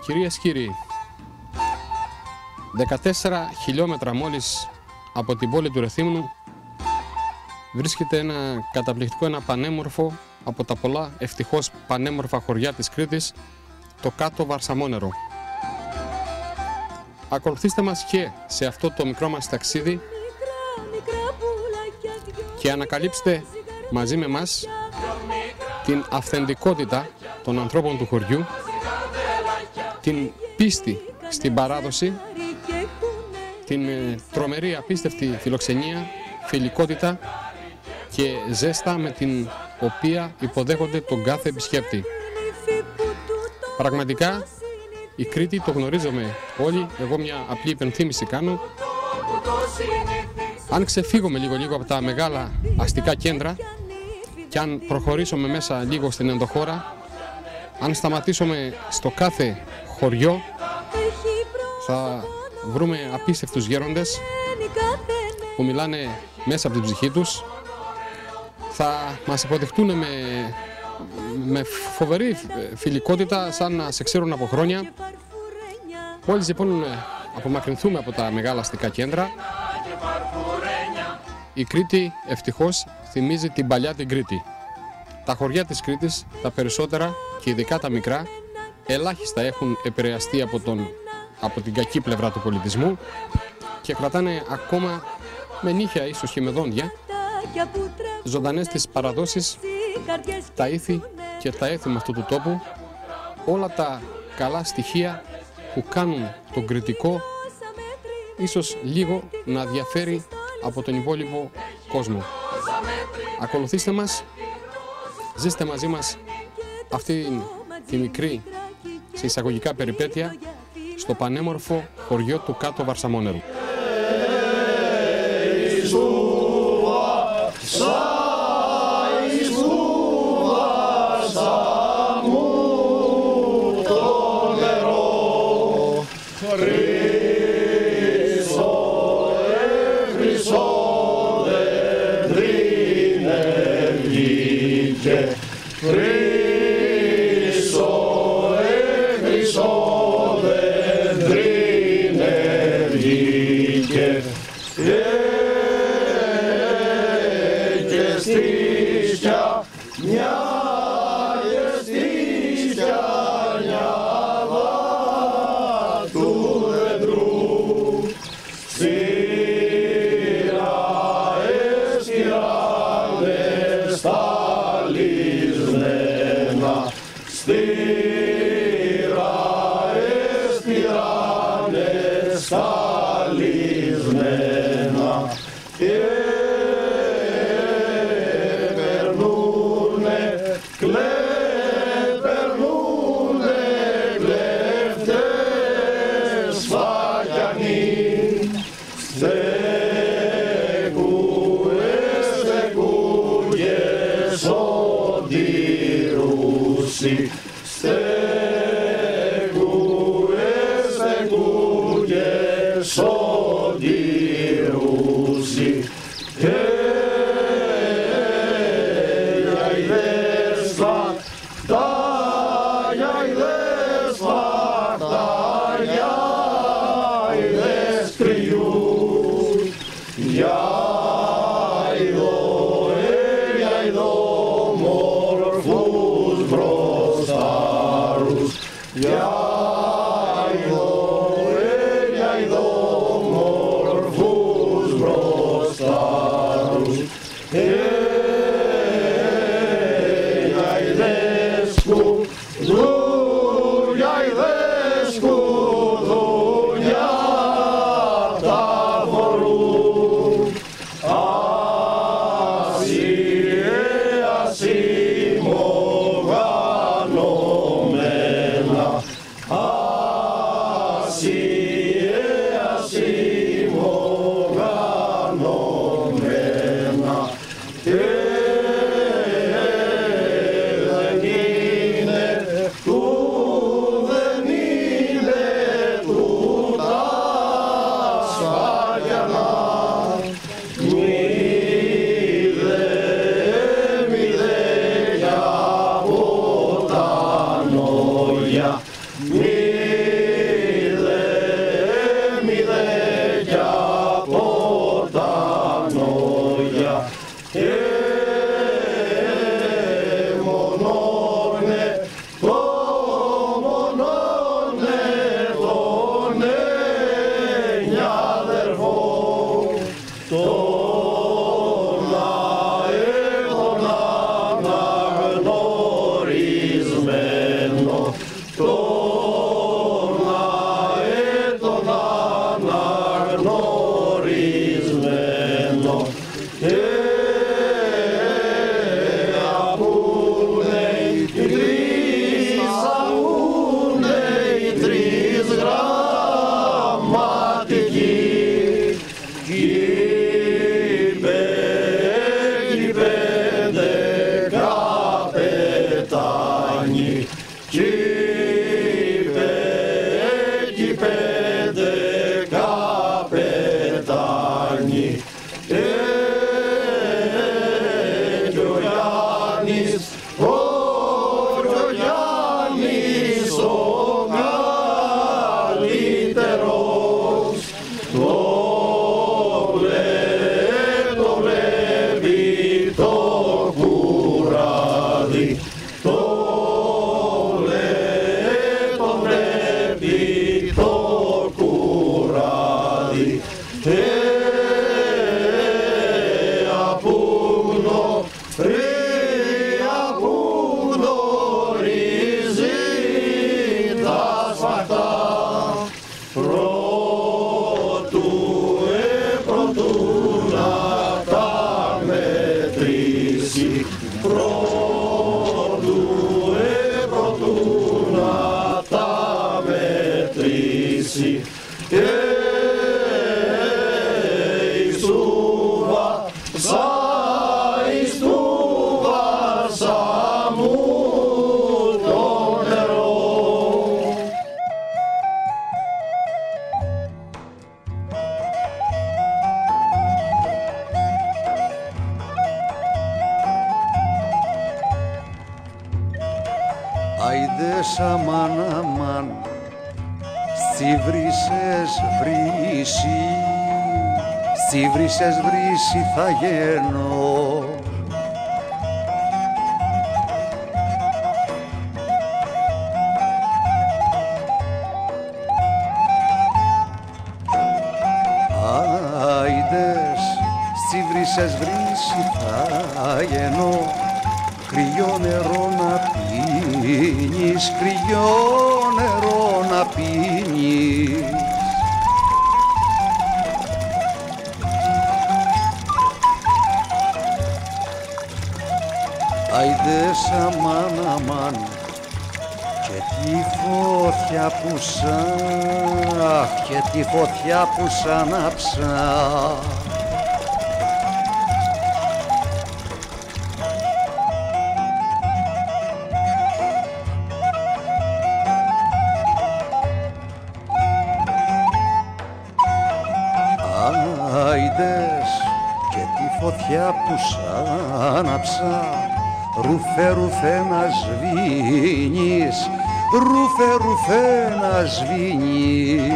Κυρίες και κύριοι, 14 χιλιόμετρα μόλις από την πόλη του Ρεθύμνου βρίσκεται ένα καταπληκτικό, ένα πανέμορφο από τα πολλά ευτυχώς πανέμορφα χωριά της Κρήτης, το Κάτω Βαρσαμόνερο. Ακολουθήστε μας και σε αυτό το μικρό μας ταξίδι και ανακαλύψτε μαζί με μας την αυθεντικότητα των ανθρώπων του χωριού, την πίστη στην παράδοση, την τρομερή απίστευτη φιλοξενία, φιλικότητα και ζέστα με την οποία υποδέχονται τον κάθε επισκέπτη. Πραγματικά η Κρήτη, το γνωρίζουμε όλοι, εγώ μια απλή υπενθύμηση κάνω. Αν ξεφύγουμε λίγο από τα μεγάλα αστικά κέντρα και αν προχωρήσουμε μέσα λίγο στην ενδοχώρα, αν σταματήσουμε στο κάθε χωριό, θα βρούμε απίστευτους γέροντες που μιλάνε μέσα από την ψυχή τους, θα μας υποδεχτούν με φοβερή φιλικότητα, σαν να σε ξέρουν από χρόνια. Μόλις λοιπόν απομακρυνθούμε από τα μεγάλα αστικά κέντρα, η Κρήτη ευτυχώς θυμίζει την παλιά την Κρήτη. Τα χωριά της Κρήτης, τα περισσότερα και ειδικά τα μικρά, ελάχιστα έχουν επηρεαστεί από την κακή πλευρά του πολιτισμού και κρατάνε ακόμα με νύχια, ίσως και με δόντια, ζωντανές τις παραδόσεις, τα ήθη και τα έθιμα αυτού του τόπου, όλα τα καλά στοιχεία που κάνουν τον κρητικό ίσως λίγο να διαφέρει από τον υπόλοιπο κόσμο. Ακολουθήστε μας, ζήστε μαζί μας αυτή τη μικρή σε εισαγωγικά περιπέτεια στο πανέμορφο χωριό του Κάτω Βαρσαμόνερου. Yeah. Άιδες αμάν αμάν, σι βρύσες βρύση, σι βρύσες βρύση θα γίνω. Άιδες, σι βρύσες βρύση θα γίνω, κρυό νερό να πίνεις, κρυό νερό να πίνεις. Άιδες αμάν αμάν, και τη φωτιά που και τη φωτιά που σ' ανάψα. Άιδες, και τη φωτιά που σ' άναψα, ρουφέ ρουφέ να σβήνεις, ρουφέ ρουφέ να σβήνεις.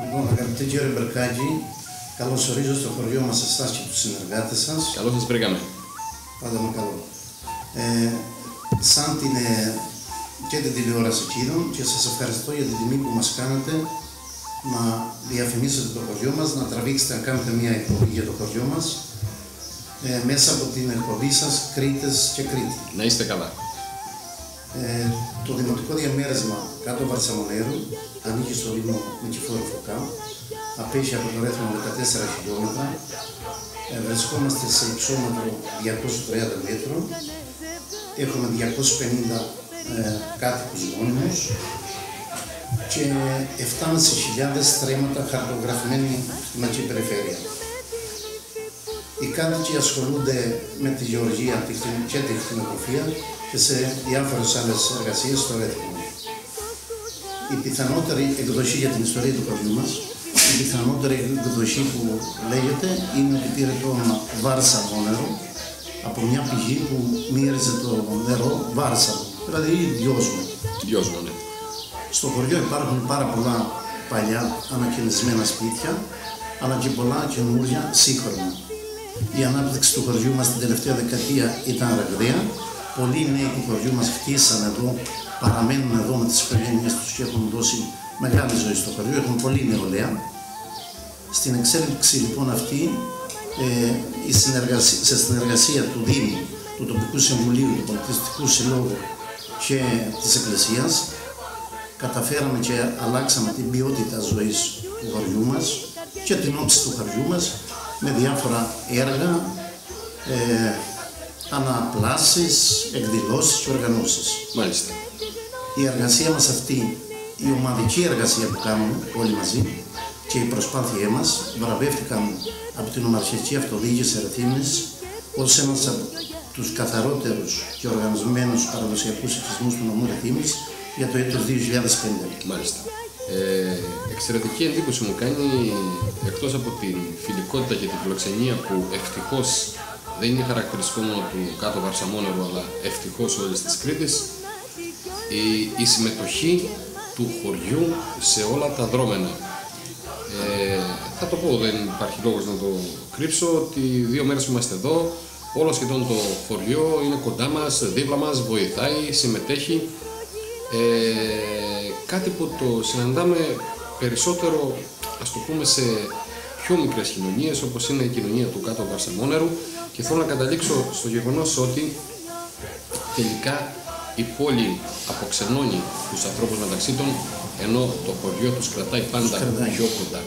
Λοιπόν, αγαπητοί κύριε Μπερκάκη, καλώς ορίζω στο χωριό μας εσάς και τους συνεργάτες σας. Καλώς σας βρήκαμε. Πάντα με καλό. Σαν και την τηλεόραση εκείνων, και σας ευχαριστώ για την τιμή που μας κάνετε να διαφημίσετε το χωριό μας, να τραβήξετε, να κάνετε μια εκπομπή για το χωριό μας μέσα από την εκπομπή σας Κρήτες και Κρήτη. Να είστε καλά. Το δημοτικό διαμέρισμα κάτω Βαρσαμονέρου ανήκει στο Δήμο Νικηφόρου Φωκά, απέχει από το ρέθμο 14 χιλιόμετρα. Βρισκόμαστε σε υψόμετρο 230 μέτρων. Έχουμε 250 κάτοικους μόνιμους και 7.500 στρέμματα χαρτογραφημένοι στην Αττική Περιφέρεια. Οι κάτοικοι ασχολούνται με τη γεωργία και τη κτηνοτροφία και σε διάφορες άλλες εργασίες στο έθνο. Η πιθανότερη εκδοχή για την ιστορία του χωριού μας, η πιθανότερη εκδοχή που λέγεται, είναι ότι πήρε το όνομα Βαρσαμόνερο από μια πηγή που μύριζε το νερό Βάρσαμο, δηλαδή δυόσμο. Δυόσμο, ναι. Στο χωριό υπάρχουν πάρα πολλά παλιά ανακαινισμένα σπίτια, αλλά και πολλά καινούρια σύγχρονα. Η ανάπτυξη του χωριού μας την τελευταία δεκαετία ήταν ραγδαία. Πολλοί νέοι του χωριού μας χτίσαν εδώ, παραμένουν εδώ με τις οικογένειές τους και έχουν δώσει μεγάλη ζωή στο χωριό, έχουν πολύ νεολαία. Στην εξέλιξη λοιπόν αυτή, σε συνεργασία του Δήμου, του Τοπικού Συμβουλίου, του Πολιτιστικού Συλλόγου και της Εκκλησίας, καταφέραμε και αλλάξαμε την ποιότητα ζωής του χωριού μας και την όψη του χωριού μας με διάφορα έργα, αναπλάσεις, εκδηλώσεις και οργανώσεις. Μάλιστα. Η εργασία μας αυτή, η ομαδική εργασία που κάνουμε όλοι μαζί και οι προσπάθειές μας βραβεύτηκαν από την Ομαρχιακή Αυτοδιοίκηση Ρεθύμνης ως ένας από τους καθαρότερους και οργανωμένους παραδοσιακούς εθισμούς του νομού Ρεθύμνης για το έτος 2005. Μάλιστα. Εξαιρετική εντύπωση μου κάνει, εκτός από την φιλικότητα και την φιλοξενία που ευτυχώς δεν είναι χαρακτηριστικό μόνο του κάτω Βαρσαμόνερου, αλλά ευτυχώς όλης της Κρήτης, η συμμετοχή του χωριού σε όλα τα δρόμενα. Θα το πω, δεν υπάρχει λόγος να το κρύψω, ότι 2 μέρες που είμαστε εδώ, όλο σχεδόν το χωριό είναι κοντά μας, δίπλα μας, βοηθάει, συμμετέχει. Κάτι που το συναντάμε περισσότερο, ας το πούμε, σε πιο μικρές κοινωνίες, όπως είναι η κοινωνία του κάτω Βαρσαμόνερου, και θέλω να καταλήξω στο γεγονός ότι τελικά η πόλη αποξενώνει τους ανθρώπους μεταξύ των, ενώ το χωριό τους κρατάει πάντα πιο κοντά.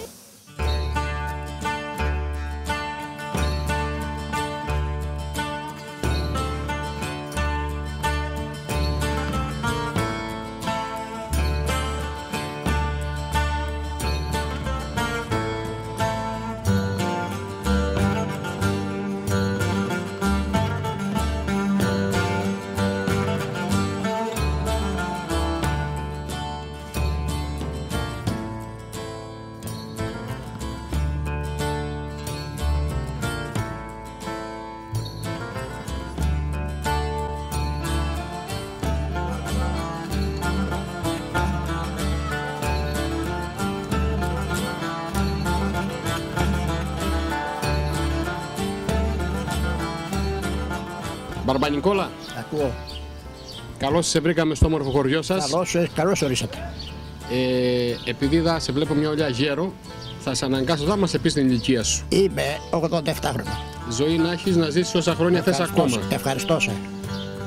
Μπαρμπανικόλα, Ακούω. καλώς σε βρήκαμε στο όμορφο χωριό σας. Καλώς ορίσατε. Επειδή σε βλέπω μια ολιά γέρο, θα σε αναγκάσω να μας πεις την ηλικία σου. Είμαι 87 χρόνια. Ζωή να έχεις, να ζήσεις όσα χρόνια θες ακόμα. Ευχαριστώ σε.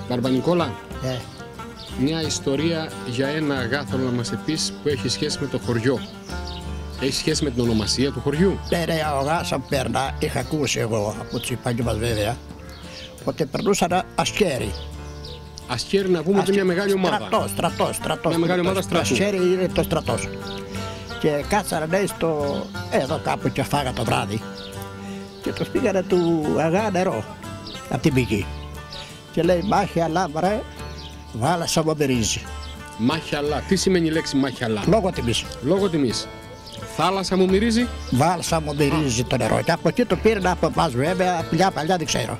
Μπαρμπανικόλα, Ε, μια ιστορία για ένα αγάθολο να μας πεις που έχει σχέση με το χωριό. Έχει σχέση με την ονομασία του χωριού. ναι, ο Γάσα Πέρνα, είχα ακούσει εγώ από τους υπάγγελους μας βέβαια, ότι περνούσαν ασκέρι. Ασκέρι, να πούμε ότι είναι μια μεγάλη ομάδα. Στρατός. Μια μεγάλη ομάδα στρατού. Ασκέρι είναι το στρατός. Και κάτσανε λέει εδώ κάπου και φάγα το βράδυ. Και τους πήγανε του αγά νερό από την πηγή. Και λέει μάχη αλλά βρε, βάλα σαν μομπερίζει. Μάχιαλά. Τι σημαίνει η λέξη μάχιαλά? Λόγω τιμής. Λόγω τιμής. Θάλασσα μου μυρίζει. Βάλσα μου μυρίζει το νερό. Και από εκεί το πήραν από εμάς βέβαια, παλιά δεν ξέρω.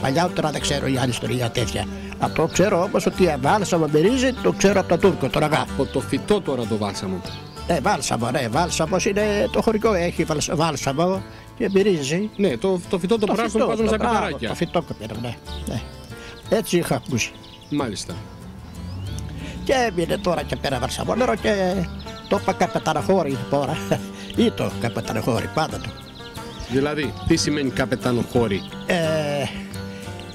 Παλιά τώρα δεν ξέρω η άλλη ιστορία τέτοια. Αυτό ξέρω όμως ότι βάλσα μου μυρίζει, το ξέρω από τον Τούρκο, τον αγά. Από το φυτό τώρα το βάλσαμο. Βάλσαμος είναι το χωρικό, έχει βάλσαμο και μυρίζει. Ναι, το φυτό το πράσινο που βάζουν στα πιταράκια. Το φυτό που πήραν, ναι. Έτσι είχα ακούσει. Μάλιστα. Και έμεινε τώρα και πέρα Βαρσαμόνερο και το είπα καπετανοχώρη τώρα. Ή το καπετανοχώρη, πάντα το. Δηλαδή, τι σημαίνει καπετανοχώρη?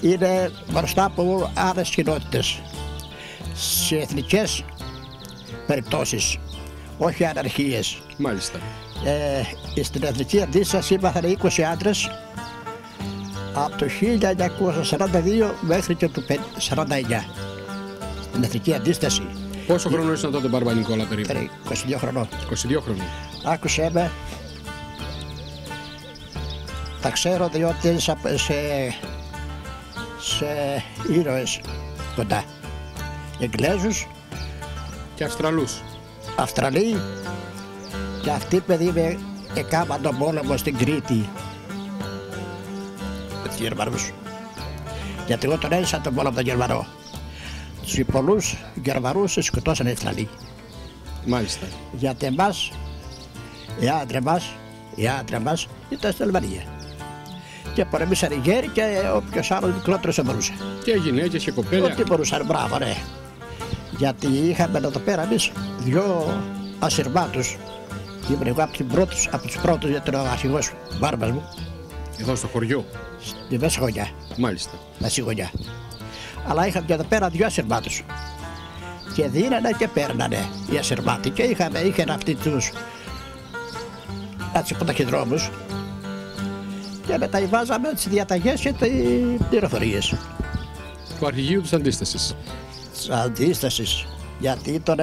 Είναι μπροστά από άλλες κοινότητες. Σε εθνικές περιπτώσεις, όχι αναρχίες. Μάλιστα. Στην εθνική αντίσταση ήμασταν 20 άντρες από το 1942 μέχρι και το 1949. Στην εθνική αντίσταση. Πόσο χρόνο ήσουν τότε, Μπαρμπανικόλα, περίπου? 22 χρονών. 22 χρόνια. Άκουσέ με. Τα ξέρω διότι σε ήρωες κοντά. Εγγλέζους Και Αυστραλούς. Αυστραλοί και αυτοί παιδί με έκαναν τον πόλεμο στην Κρήτη με τους Γερμανούς. Γιατί εγώ τον έζησα τον πόλεμο τον Γερμανό. Τους πολλούς Γερμανούς σκοτώσαν οι Αυστραλοί. Μάλιστα. Γιατί εμάς, οι άντρες μας ήταν στην Αλβανία. Και πολεμήσαν οι γέροι και όποιος άλλος μικρότερος δεν μπορούσε. Και γυναίκες και κοπέλια. Ό,τι μπορούσαν, μπράβο, ναι. Γιατί είχαμε εδώ πέρα εμείς 2 ασυρμάτους Ήμουν εγώ από τους πρώτους για τον αρχηγός μπάρμπας μου, Εδώ στο χωριό. στη Μέση Γωνιά, Μάλιστα. Μέση Γωνιά. Αλλά είχαμε και εδώ πέρα 2 ασυρμάτους. Και δίνανε και παίρνανε οι ασυρμάτοι. Και είχαν αυτοί τους έτσι ταχυδρόμους. Και μετά βάζαμε τις διαταγές και τις πληροφορίες. Του αρχηγείου της αντίστασης. Της αντίστασης. Γιατί ήταν